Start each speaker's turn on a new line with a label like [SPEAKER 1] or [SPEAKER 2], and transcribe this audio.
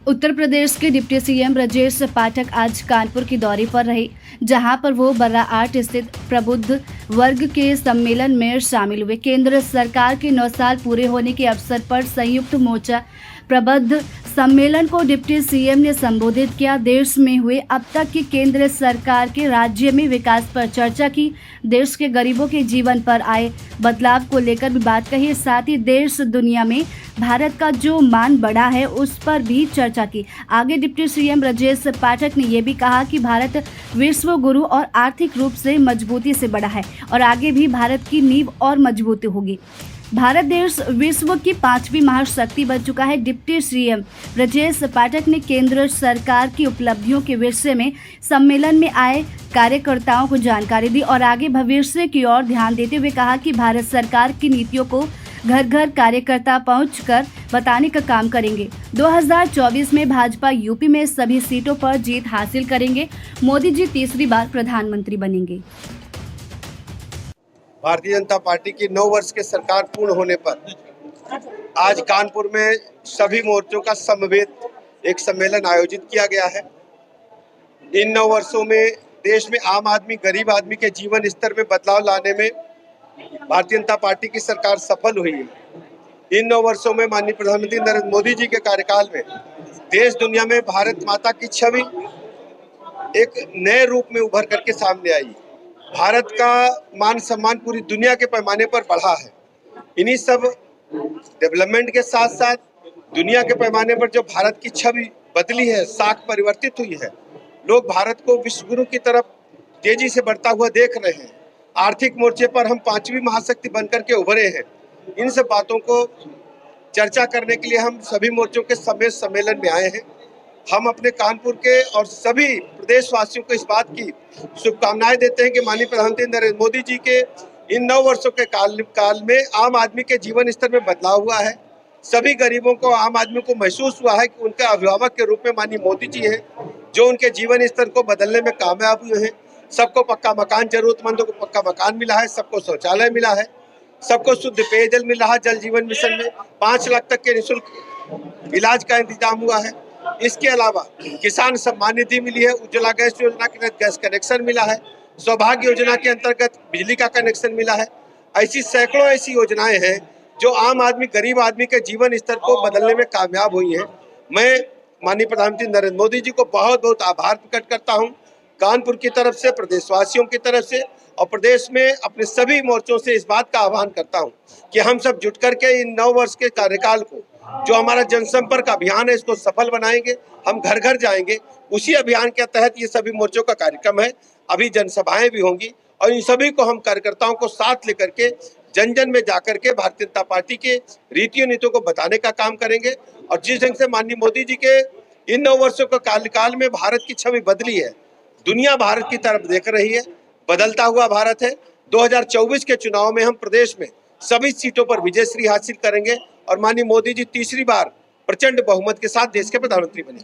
[SPEAKER 1] उत्तर प्रदेश के deputy CM Brajesh Pathak आज कानपुर के दौरे पर रहे, जहां पर वो बर्राआठ स्थित प्रबुद्ध वर्ग के सम्मेलन में शामिल हुए। केंद्र सरकार के 9 साल पूरे होने के अवसर पर संयुक्त मोर्चा प्रबुद्ध सम्मेलन को डिप्टी सीएम ने संबोधित किया। देश में हुए अब तक की केंद्र सरकार के राज्य में विकास पर चर्चा की। देश के गरीबों के जीवन पर आए बदलाव को लेकर भी बात कही। साथ ही देश दुनिया में भारत का जो मान बढ़ा है उस पर भी चर्चा की। आगे डिप्टी सीएम ब्रजेश पाठक ने यह भी कहा कि भारत विश्व गुरु और आर्थिक रूप से मजबूती से बढ़ा है और आगे भी भारत की नींव और मजबूती होगी। भारत देश विश्व की 5वीं महाशक्ति बन चुका है। डिप्टी सीएम ब्रजेश पाठक ने केंद्र सरकार की उपलब्धियों के विषय में सम्मेलन में आए कार्यकर्ताओं को जानकारी दी और आगे भविष्य की ओर ध्यान देते हुए कहा कि भारत सरकार की नीतियों को घर घर कार्यकर्ता पहुंचकर बताने का काम करेंगे। 2024 में भाजपा यूपी में सभी सीटों पर जीत हासिल करेंगे। मोदी जी तीसरी बार प्रधानमंत्री बनेंगे।
[SPEAKER 2] भारतीय जनता पार्टी की 9 वर्ष की सरकार पूर्ण होने पर आज कानपुर में सभी मोर्चों का समवेत एक सम्मेलन आयोजित किया गया है। इन 9 वर्षों में देश में आम आदमी, गरीब आदमी के जीवन स्तर में बदलाव लाने में भारतीय जनता पार्टी की सरकार सफल हुई है। इन 9 वर्षों में माननीय प्रधानमंत्री नरेंद्र मोदी जी के कार्यकाल में देश दुनिया में भारत माता की छवि एक नए रूप में उभर करके सामने आई। भारत का मान सम्मान पूरी दुनिया के पैमाने पर बढ़ा है। इन्हीं सब डेवलपमेंट के साथ साथ दुनिया के पैमाने पर जो भारत की छवि बदली है, साख परिवर्तित हुई है। लोग भारत को विश्व गुरु की तरफ तेजी से बढ़ता हुआ देख रहे हैं। आर्थिक मोर्चे पर हम 5वीं महाशक्ति बनकर के उभरे हैं। इन सब बातों को चर्चा करने के लिए हम सभी मोर्चों के समेत सम्मेलन में आए हैं। हम अपने कानपुर के और सभी प्रदेशवासियों को इस बात की शुभकामनाएं देते हैं कि माननीय प्रधानमंत्री नरेंद्र मोदी जी के इन 9 वर्षों के काल में आम आदमी के जीवन स्तर में बदलाव हुआ है। सभी गरीबों को, आम आदमी को महसूस हुआ है कि उनके अभिभावक के रूप में माननीय मोदी जी हैं, जो उनके जीवन स्तर को बदलने में कामयाब हुए हैं। सबको पक्का मकान, जरूरतमंदों को पक्का मकान मिला है, सबको शौचालय मिला है, सबको शुद्ध पेयजल मिल रहा है। जल जीवन मिशन में 5 लाख तक के निःशुल्क इलाज का इंतजाम हुआ है। इसके अलावा किसान सम्मान निधि मिली है, उज्ज्वला गैस योजना के तहत गैस कनेक्शन मिला है, सौभाग्य योजना के अंतर्गत बिजली का कनेक्शन मिला है। ऐसी सैकड़ों ऐसी योजनाएं हैं जो आम आदमी, गरीब आदमी के जीवन स्तर को बदलने में कामयाब हुई हैं। मैं माननीय प्रधानमंत्री नरेंद्र मोदी जी को बहुत बहुत आभार प्रकट करता हूं, कानपुर की तरफ से, प्रदेशवासियों की तरफ से और प्रदेश में अपने सभी मोर्चों से इस बात का आह्वान करता हूं कि हम सब जुट करके इन 9 वर्ष के कार्यकाल को, जो हमारा जनसंपर्क अभियान है, इसको सफल बनाएंगे। हम घर घर जाएंगे। उसी अभियान के तहत ये सभी मोर्चों का कार्यक्रम है। अभी जनसभाएं भी होंगी और इन सभी को हम कार्यकर्ताओं को साथ लेकर के जन जन में जाकर के भारतीय जनता पार्टी के रीतियों नीतियों को बताने का काम करेंगे। और जिस ढंग से माननीय मोदी जी के इन 9 वर्षों के कार्यकाल में भारत की छवि बदली है, दुनिया भारत की तरफ देख रही है, बदलता हुआ भारत है। 2024 के चुनाव में हम प्रदेश में सभी सीटों पर विजयश्री हासिल करेंगे और माननीय मोदी जी तीसरी बार प्रचंड बहुमत के साथ देश के प्रधानमंत्री बने।